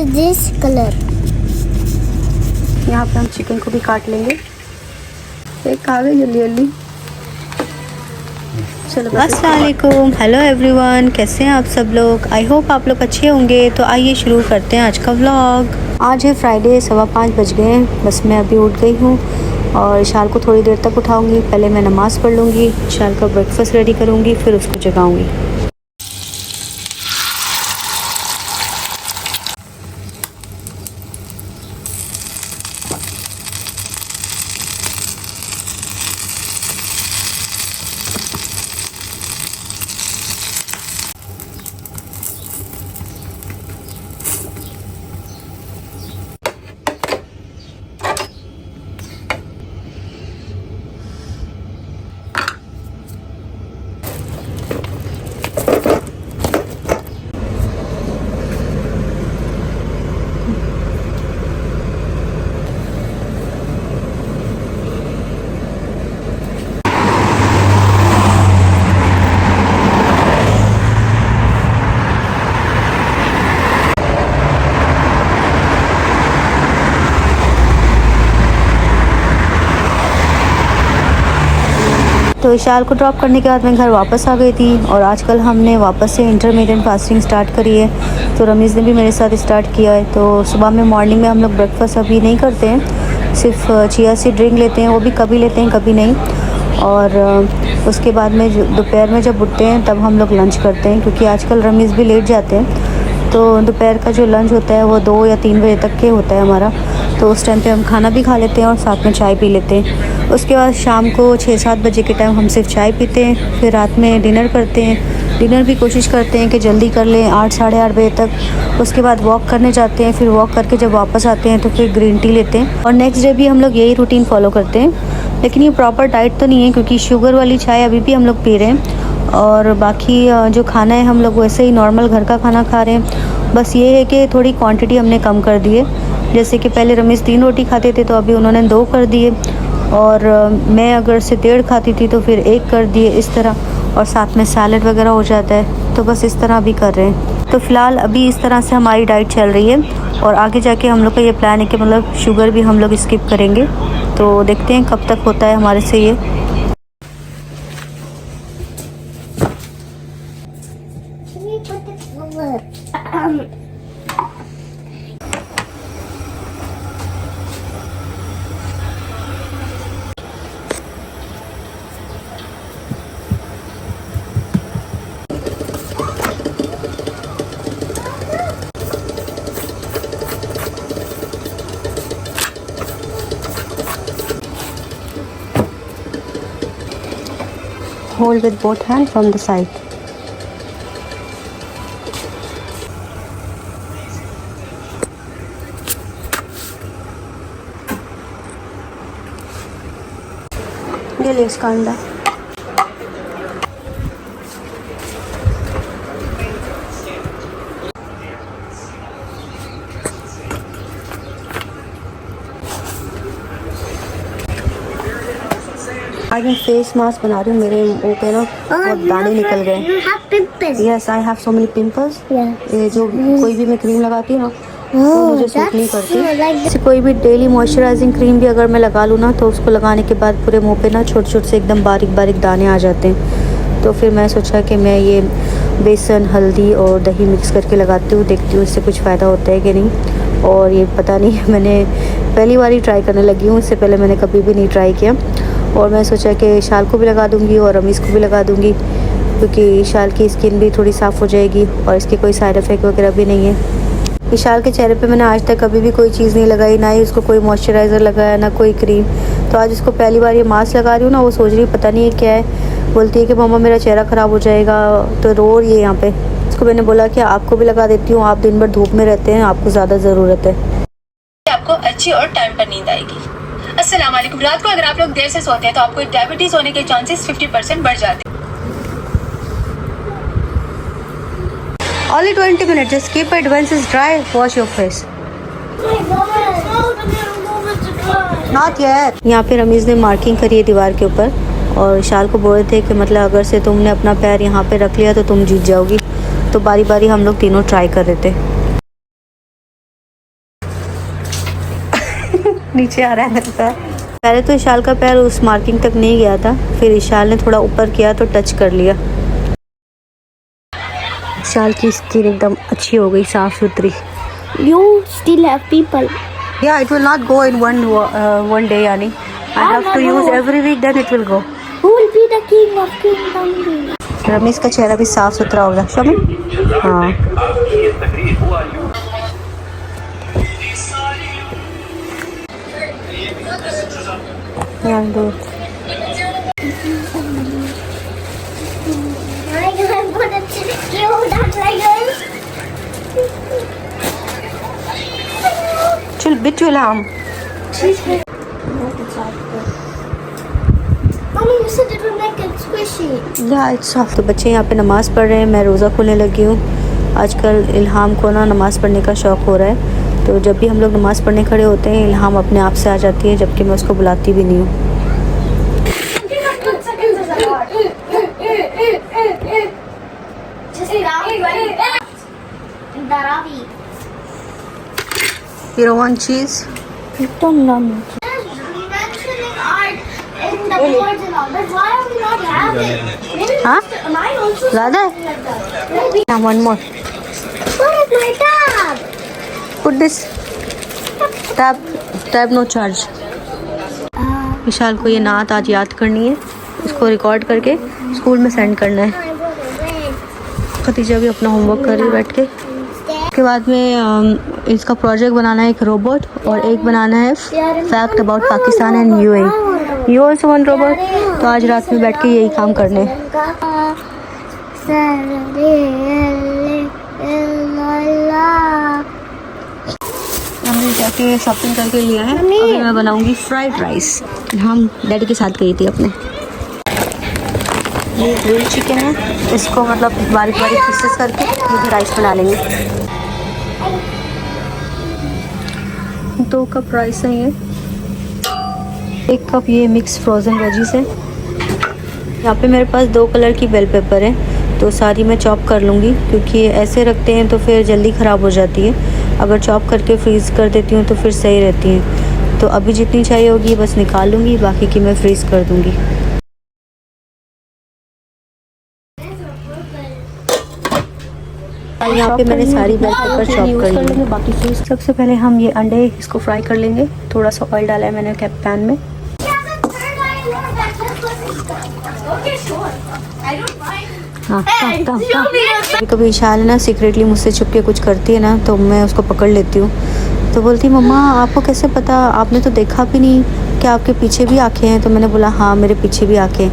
is this color? यहाँ पे हम चिकन को भी काट लेंगे। एक आ गई जल्दी जल्दी। चलो अस्सलाम वालेकुम, हेलो एवरीवन, कैसे हैं आप सब लोग। आई होप आप लोग अच्छे होंगे। तो आइए शुरू करते हैं आज का व्लॉग। आज है फ्राइडे, 5:15 बज गए हैं। बस मैं अभी उठ गई हूँ और इशाल को थोड़ी देर तक उठाऊँगी। पहले मैं नमाज़ पढ़ लूँगी, इशाल का ब्रेकफास्ट रेडी करूँगी, फिर उसको जगाऊँगी। तो इशाल को ड्रॉप करने के बाद मैं घर वापस आ गई थी और आजकल हमने वापस से इंटरमीडिएट फास्टिंग स्टार्ट करी है। तो रमीज़ ने भी मेरे साथ स्टार्ट किया है। तो सुबह में मॉर्निंग में हम लोग ब्रेकफास्ट अभी नहीं करते हैं, सिर्फ चिया सीड ड्रिंक लेते हैं, वो भी कभी लेते हैं कभी नहीं। और उसके बाद में दोपहर में जब उठते हैं तब हम लोग लंच करते हैं, क्योंकि आजकल रमीज़ भी लेट जाते हैं। तो दोपहर का जो लंच होता है वो 2 या 3 बजे तक के होता है हमारा। तो उस टाइम पे हम खाना भी खा लेते हैं और साथ में चाय पी लेते हैं। उसके बाद शाम को 6-7 बजे के टाइम हम सिर्फ चाय पीते हैं। फिर रात में डिनर करते हैं। डिनर भी कोशिश करते हैं कि जल्दी कर लें, 8 साढ़े 8 बजे तक। उसके बाद वॉक करने जाते हैं। फिर वॉक करके जब वापस आते हैं तो फिर ग्रीन टी लेते हैं। और नेक्स्ट डे भी हम लोग यही रूटीन फॉलो करते हैं। लेकिन ये प्रॉपर डाइट तो नहीं है, क्योंकि शुगर वाली चाय अभी भी हम लोग पी रहे हैं। और बाकी जो खाना है हम लोग वैसे ही नॉर्मल घर का खाना खा रहे हैं। बस ये है कि थोड़ी क्वांटिटी हमने कम कर दी है। जैसे कि पहले रमीज़ 3 रोटी खाते थे तो अभी उन्होंने 2 कर दिए। और मैं अगर से 1.5 खाती थी तो फिर 1 कर दिए, इस तरह। और साथ में सैलड वगैरह हो जाता है। तो बस इस तरह भी कर रहे हैं। तो फ़िलहाल अभी इस तरह से हमारी डाइट चल रही है। और आगे जाके हम लोग का ये प्लान है कि मतलब शुगर भी हम लोग स्किप करेंगे। तो देखते हैं कब तक होता है हमारे से ये। Hold with both hands from the side. ये ले इसका अंडा। आज मैं फेस मास्क बना रही हूँ। मेरे मुँह पे ना बहुत दाने निकल गए। Yes, I have so many pimples. ये जो कोई भी मैं क्रीम लगाती हूँ ना तो मुझे सूट नहीं करती। जैसे कोई भी डेली मॉइस्चराइजिंग क्रीम भी अगर मैं लगा लूँ ना तो उसको लगाने के बाद पूरे मुँह पे ना छोटे छोटे से एकदम बारीक बारीक दाने आ जाते हैं। तो फिर मैं सोचा कि मैं ये बेसन, हल्दी और दही मिक्स करके लगाती हूँ, देखती हूँ इससे कुछ फ़ायदा होता है कि नहीं। और ये पता नहीं, मैंने पहली बार ही ट्राई करने लगी हूँ, इससे पहले मैंने कभी भी नहीं ट्राई किया। और मैं सोचा कि इशाल को भी लगा दूँगी और रमीज़ को भी लगा दूँगी, क्योंकि इशाल की स्किन भी थोड़ी साफ़ हो जाएगी और इसके कोई साइड इफ़ेक्ट वगैरह भी नहीं है। इशाल के चेहरे पे मैंने आज तक कभी भी कोई चीज़ नहीं लगाई, ना ही उसको कोई मॉइस्चराइज़र लगाया, ना कोई क्रीम। तो आज उसको पहली बार ये मास्क लगा रही हूँ ना, वो सोच रही पता नहीं ये क्या है। बोलती है कि मम्मा मेरा चेहरा ख़राब हो जाएगा। तो रो रही है यहाँ पे। उसको मैंने बोला कि आपको भी लगा देती हूँ, आप दिन भर धूप में रहते हैं, आपको ज़्यादा ज़रूरत है। आपको अच्छी और टाइम पर नींद आएगी। अस्सलाम वालेकुम। रात को अगर आप लोग देर से सोते हैं तो आपको डायबिटीज होने के चांसेस 50% बढ़ जाते हैं। Only 20 minutes. Just keep it. Once it's dry, wash your face. Not yet. यहाँ पे रमीज़ ने मार्किंग करी है दीवार के ऊपर और इशाल को बोल रहे थे कि मतलब अगर से तुमने अपना पैर यहाँ पे रख लिया तो तुम जीत जाओगी। तो बारी बारी हम लोग तीनों ट्राई कर रहे थे। नीचे आ रहा है मेरा पैर। पहले तो इशाल का पैर उस मार्किंग तक नहीं गया था, फिर इशाल ने थोड़ा ऊपर किया तो टच कर लिया। इशाल की स्किन एकदम अच्छी हो गई, साफ सुथरी। You still have people. Yeah, it will not go in one day, यानी I have to use every week, then it will go. Who will be the king of kingdom? Ramiz का चेहरा भी साफ सुथरा होगा शमी। हाँ यार दो चल बिचू लाम। Mommy, you said it would make it squishy. या इट्स ऑफ। तो बच्चे यहाँ पे नमाज़ पढ़ रहे हैं, मैं रोज़ा खोलने लगी हूँ। आजकल इल्हाम को ना नमाज़ पढ़ने का शौक़ हो रहा है, तो जब भी हम लोग नमाज़ पढ़ने खड़े होते हैं इल्हाम अपने आप से आ जाती है, जबकि मैं उसको बुलाती भी नहीं हूँ। You don't want cheese? Don't know me. Mentioning art in the boards and all. But why are we not having? Maybe Huh? mine also ज़्यादा है? like that. Maybe. Yeah, one more. What is my tab? Put this. Tab no charge. विशाल को ये नात आज याद करनी है, इसको रिकॉर्ड करके स्कूल में सेंड करना है। खतीजा भी अपना होमवर्क कर रही है बैठ के। उसके बाद में इसका प्रोजेक्ट बनाना है एक रोबोट, और एक बनाना है fact about Pakistan and UAE. You also one robot. तो आज रात में बैठ के यही काम करने हैं। हमने जाके शॉपिंग करके लिया है, अभी मैं बनाऊंगी फ्राइड राइस। हम डैडी के साथ गई थी अपने। ये ग्रिल चिकन है, इसको मतलब बारीक बारीक पीसेस करके ये राइस बना लेंगे। 2 कप राइस है ये, 1 कप ये मिक्स फ्रोज़न वेजीज है। यहाँ पे मेरे पास 2 कलर की बेल पेपर है, तो सारी मैं चॉप कर लूँगी, क्योंकि ऐसे रखते हैं तो फिर जल्दी ख़राब हो जाती है। अगर चॉप करके फ्रीज़ कर देती हूँ तो फिर सही रहती हैं। तो अभी जितनी चाहिए होगी बस निकाल लूँगी, बाकी की मैं फ्रीज़ कर दूँगी। यहाँ पे मैंने सारी बेल पेपर चॉप कर ली, बाकी फ्रीज। सबसे पहले हम ये अंडे इसको फ्राई कर लेंगे। थोड़ा सा ऑयल डाला है मैंने कैप पैन में। हाँ कभी कभी इशाल ना सीक्रेटली मुझसे छुप के कुछ करती है ना, तो मैं उसको पकड़ लेती हूँ। तो बोलती मम्मा आपको कैसे पता, आपने तो देखा भी नहीं, क्या आपके पीछे भी आँखें हैं? तो मैंने बोला हाँ मेरे पीछे भी आँखें,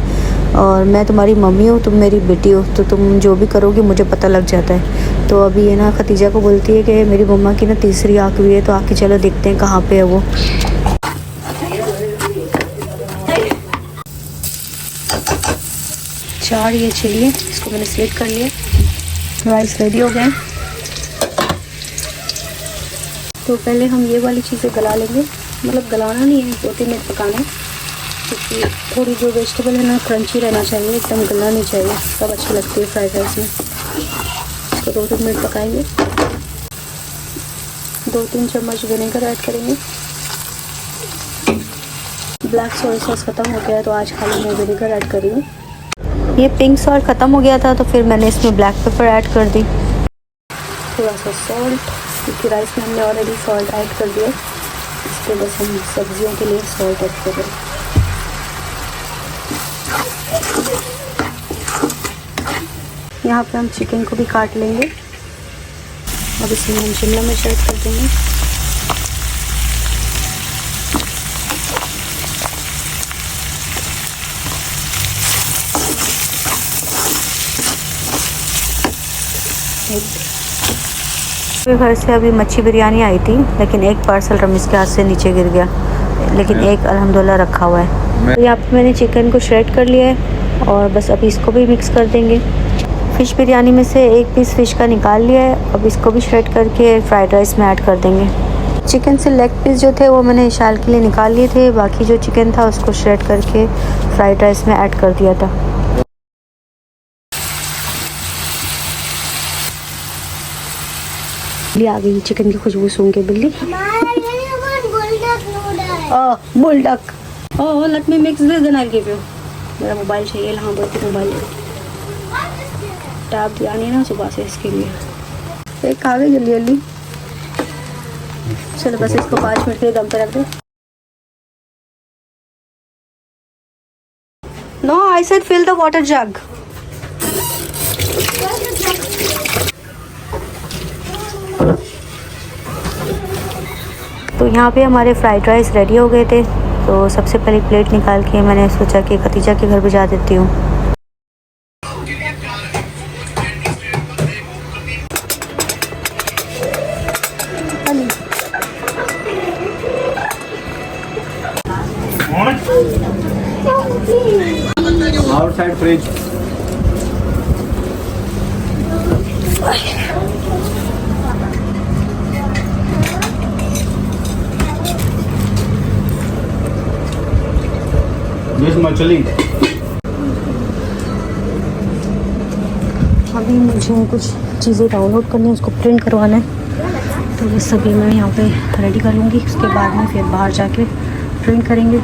और मैं तुम्हारी मम्मी हूँ, तुम मेरी बेटी हो, तो तुम जो भी करोगी मुझे पता लग जाता है। तो अभी ये ना खतीजा को बोलती है कि मेरी मम्मा की ना तीसरी आँख भी है, तो आके चलो देखते हैं कहाँ पे है वो। चार ये चिली, इसको मैंने स्लिट कर लिया। राइस रेडी हो गए। तो पहले हम ये वाली चीज़ें गला लेंगे, मतलब गलाना नहीं है, 2-3 मिनट पकाना है, क्योंकि थोड़ी जो वेजिटेबल है ना क्रंची रहना चाहिए, एकदम गलना नहीं चाहिए, सब अच्छी लगती है फ्राइड राइस में। इसको 2-3 मिनट पकाएंगे। 2-3 चम्मच विनेगर ऐड करेंगे। ब्लैक सोया सॉस ख़त्म हो गया है, तो आज खाली मैं विनेगर ऐड कर रही हूँ। ये पिंक सॉल्ट ख़त्म हो गया था, तो फिर मैंने इसमें ब्लैक पेपर ऐड कर दी। थोड़ा सा सॉल्ट, क्योंकि राइस में हमने ऑलरेडी सॉल्ट ऐड कर दिया, इसके बस हम सब्जियों के लिए सॉल्ट ऐड कर दें। यहाँ पे हम चिकन को भी काट लेंगे। अब इसमें हम शिमला मिर्च ऐड कर देंगे। घर से अभी मच्छी बिरयानी आई थी, लेकिन एक पार्सल रमीज़ के हाथ से नीचे गिर गया, लेकिन एक अल्हम्दुलिल्लाह रखा हुआ है। तो यहाँ पे मैंने चिकन को श्रेड कर लिया है, और बस अभी इसको भी मिक्स कर देंगे। फ़िश बिरयानी में से एक पीस फ़िश का निकाल लिया है, अब इसको भी श्रेड करके फ्राइड राइस में ऐड कर देंगे। चिकन से लेग पीस जो थे वो मैंने इशाल के लिए निकाल लिए थे, बाकी जो चिकन था उसको श्रेड करके फ्राइड राइस में ऐड कर दिया था। बिल्ली आ गई, चिकन की खुशबू सूंघ के बिल्ली। Buldak. Oh let me mix this then I will give you. मेरा मोबाइल चाहिए, हाँ बोलती मोबाइल टैब दिया नहीं ना सुबह से, इसके लिए एक खा गई जल्दी जल्दी। चलो बस इसको 5 मिनट के लिए दम पे रख दो। No I said fill the water jug. तो यहाँ पे हमारे फ्राइड राइस रेडी हो गए थे, तो सबसे पहले प्लेट निकाल के मैंने सोचा कि खतीजा के घर भिजा देती हूँ। Outside fridge. This मछली। अभी मुझे कुछ चीज़ें डाउनलोड करनी है, उसको प्रिंट करवाना है, तो ये सभी मैं यहाँ पे रेडी कर लूँगी। उसके बाद में फिर बाहर जाके प्रिंट करेंगे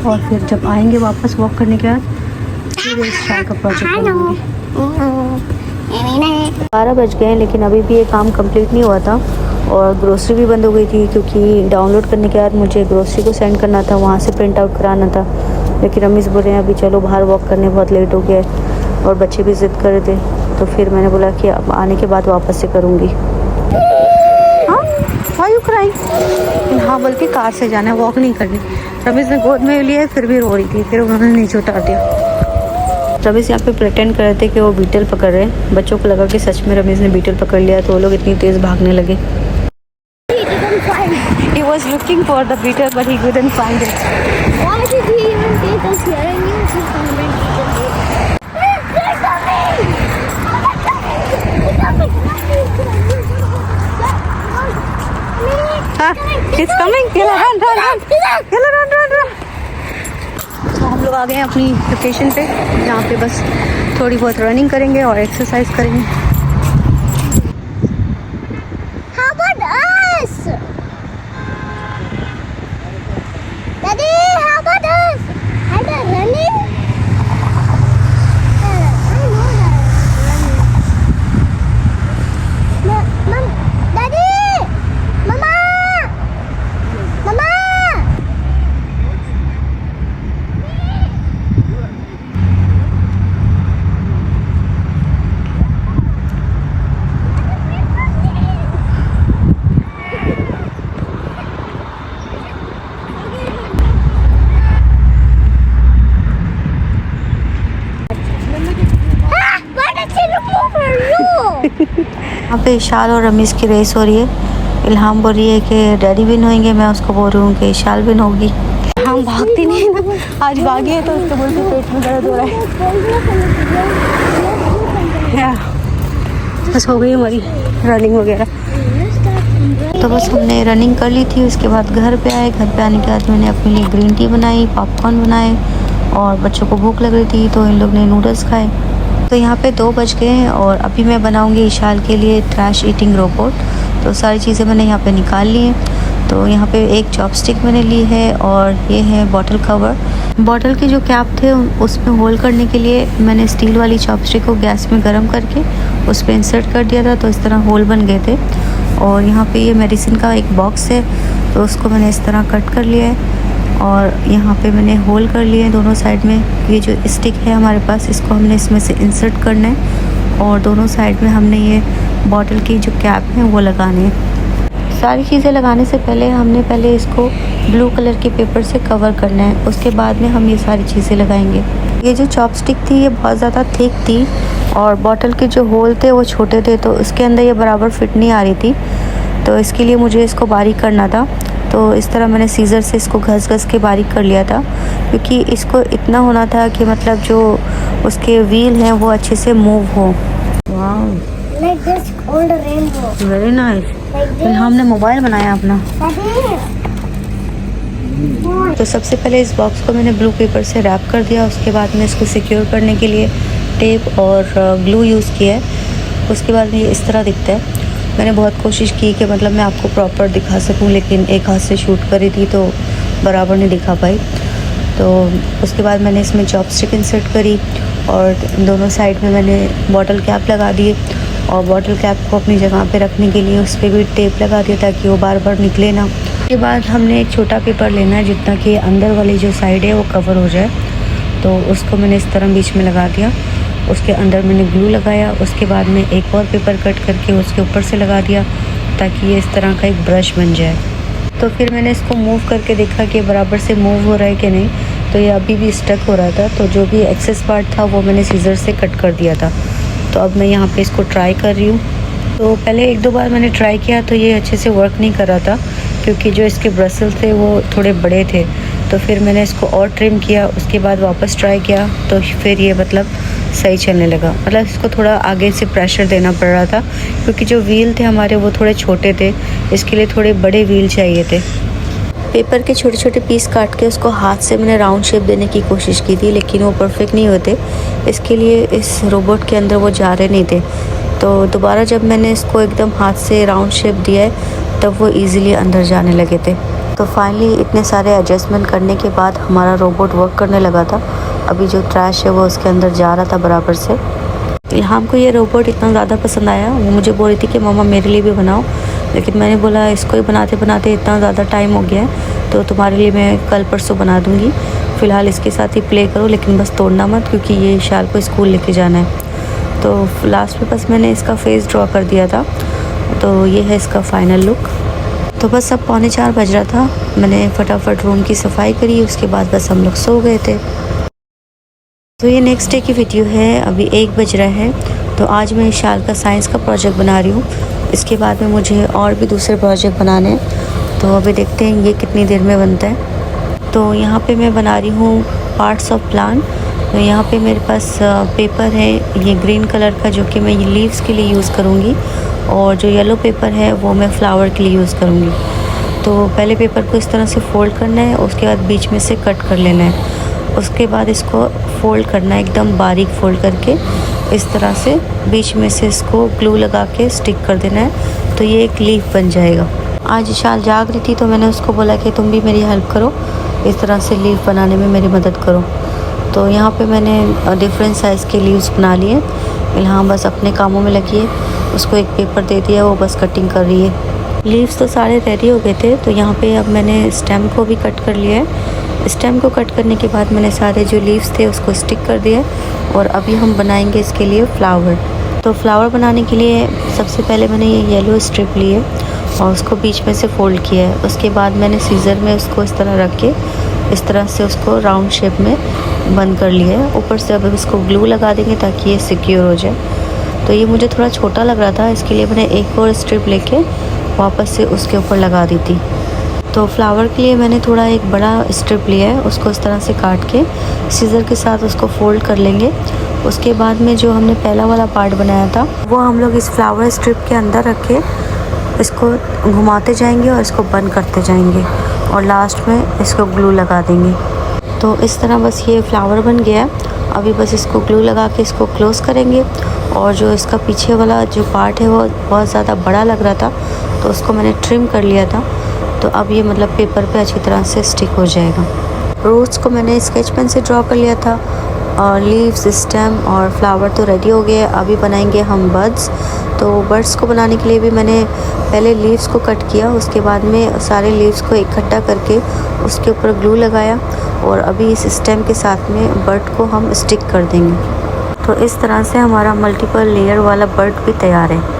और फिर जब आएंगे वापस वॉक करने के बाद फिर इस शाम का प्रोजेक्ट करेंगे। 12 बज गए लेकिन अभी भी ये काम कंप्लीट नहीं हुआ था और ग्रोसरी भी बंद हो गई थी, क्योंकि डाउनलोड करने के बाद मुझे ग्रोसरी को सेंड करना था, वहाँ से प्रिंट आउट कराना था। लेकिन रमीज़ बोल रहे हैं अभी चलो बाहर वॉक करने, बहुत लेट हो गया है और बच्चे भी ज़िद कर रहे थे, तो फिर मैंने बोला कि अब आने के बाद वापस से करूँगी। हाँ व्हाई यू क्राइंग? हाँ बल्कि कार से जाना है, वॉक नहीं करनी। रमीज़ ने गोद में लिया फिर भी रो रही थी, फिर उन्होंने नीचे उतार दिया। रमीज़ यहाँ पे प्रिटेंड कर रहे थे कि वो बीटल पकड़ रहे हैं। बच्चों को लगा कि सच में रमीज़ ने बीटल पकड़ लिया, तो वो लोग इतनी तेज़ भागने लगे। He was looking for the beetle but he couldn't find it. Why did he even take us here? I knew he was going to bring it. They're coming! It's coming! Yalla, run, run, run! Yalla, run, run, run! तो हम लोग आ गए हैं अपनी location पे, जहाँ पे बस थोड़ी बहुत रनिंग करेंगे और एक्सरसाइज करेंगे। How about us? Daddy, how about us? And the running? I know that running. Mom, Daddy! Mama! Mama! Ah! Why did she look over you? यहाँ पे इशाल और रमीज़ की रेस हो रही है। इल्हाम बोल रही है कि डैडी विन होंगे, मैं उसको बोल रही हूँ कि इशाल विन होगी। हम भागती नहीं है ना, आज भागी है तो उसको बोलते पेट में दर्द हो रहा है। बस हो गई हमारी रनिंग वगैरह, तो बस हमने रनिंग कर ली थी। उसके बाद घर पे आए, घर पे आने के बाद मैंने अपने लिए ग्रीन टी बनाई, पॉपकॉर्न बनाए और बच्चों को भूख लग रही थी तो इन लोग ने नूडल्स खाए। तो यहाँ पे 2 बज गए हैं और अभी मैं बनाऊँगी इशाल के लिए ट्रैश ईटिंग रोबोट। तो सारी चीज़ें मैंने यहाँ पे निकाल ली हैं। तो यहाँ पे एक चॉपस्टिक मैंने ली है और ये है बॉटल कवर। बॉटल के जो कैप थे उसमें होल करने के लिए मैंने स्टील वाली चॉपस्टिक को गैस में गर्म करके उस पर इंसर्ट कर दिया था, तो इस तरह होल बन गए थे। और यहाँ पे ये मेडिसिन का एक बॉक्स है, तो उसको मैंने इस तरह कट कर लिया है और यहाँ पे मैंने होल कर लिए हैं दोनों साइड में। ये जो स्टिक है हमारे पास, इसको हमने इसमें से इंसर्ट करना है और दोनों साइड में हमने ये बॉटल की जो कैप है वो लगानी है। सारी चीज़ें लगाने से पहले हमने पहले इसको ब्लू कलर के पेपर से कवर करना है, उसके बाद में हम ये सारी चीज़ें लगाएंगे। ये जो चॉपस्टिक थी ये बहुत ज़्यादा थिक थी और बॉटल के जो होल थे वो छोटे थे, तो इसके अंदर ये बराबर फिट नहीं आ रही थी। तो इसके लिए मुझे इसको बारीक करना था, तो इस तरह मैंने सीज़र से इसको घस के बारीक कर लिया था, क्योंकि इसको इतना होना था कि मतलब जो उसके व्हील हैं वो अच्छे से मूव हो। Like this old rainbow. Very nice. Like this. हमने मोबाइल बनाया अपना। Daddy. तो सबसे पहले इस बॉक्स को मैंने ब्लू पेपर से रैप कर दिया, उसके बाद में इसको सिक्योर करने के लिए टेप और ग्लू यूज़ किया है। उसके बाद में ये इस तरह दिखता है। मैंने बहुत कोशिश की कि मतलब मैं आपको प्रॉपर दिखा सकूं, लेकिन एक हाथ से शूट करी थी तो बराबर नहीं दिखा पाई। तो उसके बाद मैंने इसमें चॉपस्टिक इंसर्ट करी और दोनों साइड में मैंने बॉटल कैप लगा दिए और बॉटल कैप को अपनी जगह पे रखने के लिए उस पर भी टेप लगा दिया ताकि वो बार बार निकले ना। उसके बाद हमने एक छोटा पेपर लेना है जितना कि अंदर वाली जो साइड है वो कवर हो जाए, तो उसको मैंने इस तरह बीच में लगा दिया। उसके अंदर मैंने ग्लू लगाया। उसके बाद में एक और पेपर कट करके उसके ऊपर से लगा दिया ताकि ये इस तरह का एक ब्रश बन जाए। तो फिर मैंने इसको मूव करके देखा कि बराबर से मूव हो रहा है कि नहीं, तो ये अभी भी स्टक हो रहा था। तो जो भी एक्सेस पार्ट था वो मैंने सीजर से कट कर दिया था। तो अब मैं यहाँ पे इसको ट्राई कर रही हूँ। तो पहले 1-2 बार मैंने ट्राई किया तो ये अच्छे से वर्क नहीं कर रहा था क्योंकि जो इसके ब्रसल थे वो थोड़े बड़े थे। तो फिर मैंने इसको और ट्रिम किया, उसके बाद वापस ट्राई किया तो फिर ये मतलब सही चलने लगा। मतलब इसको थोड़ा आगे से प्रेशर देना पड़ रहा था क्योंकि जो व्हील थे हमारे वो थोड़े छोटे थे, इसके लिए थोड़े बड़े व्हील चाहिए थे। पेपर के छोटे छोटे पीस काट के उसको हाथ से मैंने राउंड शेप देने की कोशिश की थी, लेकिन वो परफेक्ट नहीं होते। इसके लिए इस रोबोट के अंदर वो जा रहे नहीं थे। तो दोबारा जब मैंने इसको एकदम हाथ से राउंड शेप दिया है तब वो इजीली अंदर जाने लगे थे। तो फाइनली इतने सारे एडजस्टमेंट करने के बाद हमारा रोबोट वर्क करने लगा था। अभी जो ट्रैश है वो उसके अंदर जा रहा था बराबर से। इल्हाम को ये रोबोट इतना ज़्यादा पसंद आया, वो मुझे बोल रही थी कि मम्मा मेरे लिए भी बनाओ, लेकिन मैंने बोला इसको ही बनाते बनाते इतना ज़्यादा टाइम हो गया है तो तुम्हारे लिए मैं कल परसों बना दूँगी। फ़िलहाल इसके साथ ही प्ले करो, लेकिन बस तोड़ना मत क्योंकि ये शाल को स्कूल लेके जाना है। तो लास्ट में बस मैंने इसका फेस ड्रॉ कर दिया था। तो ये है इसका फाइनल लुक। तो बस अब 3:45 बज रहा था, मैंने फटाफट रूम की सफाई करी, उसके बाद बस हम लोग सो गए थे। तो ये नेक्स्ट डे की वीडियो है। अभी 1 बज रहा है। तो आज मैं शाल का साइंस का प्रोजेक्ट बना रही हूँ। इसके बाद में मुझे और भी दूसरे प्रोजेक्ट बनाने हैं, तो अभी देखते हैं ये कितनी देर में बनता है। तो यहाँ पे मैं बना रही हूँ पार्ट्स ऑफ प्लांट। तो यहाँ पे मेरे पास पेपर है ये ग्रीन कलर का जो कि मैं ये लीव्स के लिए यूज़ करूँगी, और जो येलो पेपर है वो मैं फ्लावर के लिए यूज़ करूँगी। तो पहले पेपर को इस तरह से फ़ोल्ड करना है, उसके बाद बीच में से कट कर लेना है। उसके बाद इसको फ़ोल्ड करना है एकदम बारीक फ़ोल्ड करके, इस तरह से बीच में से इसको ग्लू लगा के स्टिक कर देना है। तो ये एक लीफ बन जाएगा। आज शाल जाग रही थी तो मैंने उसको बोला कि तुम भी मेरी हेल्प करो, इस तरह से लीफ बनाने में मेरी मदद करो। तो यहाँ पे मैंने डिफरेंट साइज़ के लीव्स बना लिए। इल्हाम बस अपने कामों में लगी है, उसको एक पेपर दे दिया, वो बस कटिंग कर रही है। लीव्स तो सारे रेडी हो गए थे। तो यहाँ पे अब मैंने स्टेम को भी कट कर लिया है। स्टेम को कट करने के बाद मैंने सारे जो लीव्स थे उसको स्टिक कर दिया और अभी हम बनाएंगे इसके लिए फ्लावर। तो फ्लावर बनाने के लिए सबसे पहले मैंने ये येलो स्ट्रिप ली है और उसको बीच में से फ़ोल्ड किया है। उसके बाद मैंने सीज़र में उसको इस तरह रख के इस तरह से उसको राउंड शेप में बंद कर लिया है। ऊपर से अब इसको ग्लू लगा देंगे ताकि ये सिक्योर हो जाए। तो ये मुझे थोड़ा छोटा लग रहा था, इसके लिए मैंने एक और स्ट्रिप लेके वापस से उसके ऊपर लगा दी थी। तो फ्लावर के लिए मैंने थोड़ा एक बड़ा स्ट्रिप लिया है, उसको इस तरह से काट के सीज़र के साथ उसको फ़ोल्ड कर लेंगे। उसके बाद में जो हमने पहला वाला पार्ट बनाया था वो हम लोग इस फ्लावर स्ट्रिप के अंदर रख के इसको घुमाते जाएंगे और इसको बंद करते जाएंगे और लास्ट में इसको ग्लू लगा देंगे। तो इस तरह बस ये फ्लावर बन गया है। अभी बस इसको ग्लू लगा के इसको क्लोज़ करेंगे। और जो इसका पीछे वाला जो पार्ट है वो बहुत ज़्यादा बड़ा लग रहा था तो उसको मैंने ट्रिम कर लिया था। तो अब ये मतलब पेपर पे अच्छी तरह से स्टिक हो जाएगा। रूट्स को मैंने स्केच पेन से ड्रॉ कर लिया था और लीव्स, स्टेम और फ्लावर तो रेडी हो गए। अभी बनाएंगे हम बर्ड्स। तो बर्ड्स को बनाने के लिए भी मैंने पहले लीव्स को कट किया, उसके बाद में सारे लीव्स को इकट्ठा करके उसके ऊपर ग्लू लगाया और अभी इस स्टेम के साथ में बर्ड को हम स्टिक कर देंगे। तो इस तरह से हमारा मल्टीपल लेयर वाला बर्ड भी तैयार है।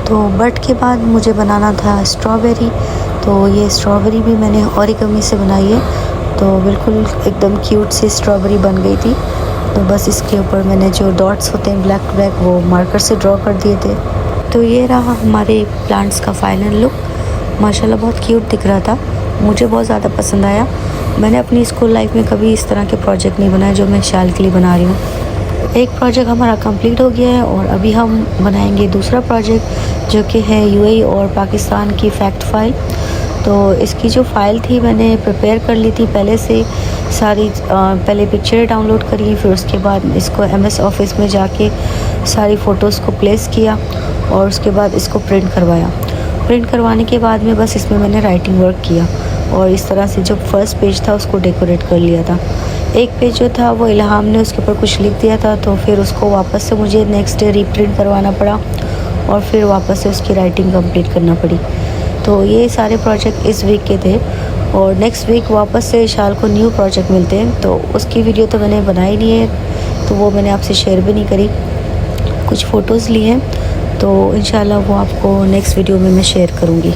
तो बर्ड के बाद मुझे बनाना था स्ट्रॉबेरी। तो ये स्ट्रॉबेरी भी मैंने ओरिगामी से बनाई है। तो बिल्कुल एकदम क्यूट सी स्ट्रॉबेरी बन गई थी। तो बस इसके ऊपर मैंने जो डॉट्स होते हैं ब्लैक ब्लैक वो मार्कर से ड्रॉ कर दिए थे। तो ये रहा हमारे प्लांट्स का फाइनल लुक। माशाल्लाह बहुत क्यूट दिख रहा था, मुझे बहुत ज़्यादा पसंद आया। मैंने अपनी स्कूल लाइफ में कभी इस तरह के प्रोजेक्ट नहीं बनाए जो मैं शाल के लिए बना रही हूँ। एक प्रोजेक्ट हमारा कंप्लीट हो गया है और अभी हम बनाएंगे दूसरा प्रोजेक्ट जो कि है यूएई और पाकिस्तान की फैक्ट फाइल। तो इसकी जो फ़ाइल थी मैंने प्रिपेयर कर ली थी पहले से सारी। पहले पिक्चर डाउनलोड करी, फिर उसके बाद इसको MS ऑफिस में जाके सारी फ़ोटोज़ को प्लेस किया और उसके बाद इसको प्रिंट करवाया। प्रिंट करवाने के बाद में बस इसमें मैंने राइटिंग वर्क किया और इस तरह से जो फर्स्ट पेज था उसको डेकोरेट कर लिया था। एक पेज जो था वो इल्हाम ने उसके ऊपर कुछ लिख दिया था, तो फिर उसको वापस से मुझे नेक्स्ट डे रीप्रिंट करवाना पड़ा और फिर वापस से उसकी राइटिंग कंप्लीट करना पड़ी। तो ये सारे प्रोजेक्ट इस वीक के थे और नेक्स्ट वीक वापस से इशाल को न्यू प्रोजेक्ट मिलते हैं, तो उसकी वीडियो तो मैंने बनाई नहीं है, तो वो मैंने आपसे शेयर भी नहीं करी। कुछ फ़ोटोज़ ली हैं तो इंशाल्लाह वो आपको नेक्स्ट वीडियो में मैं शेयर करूँगी।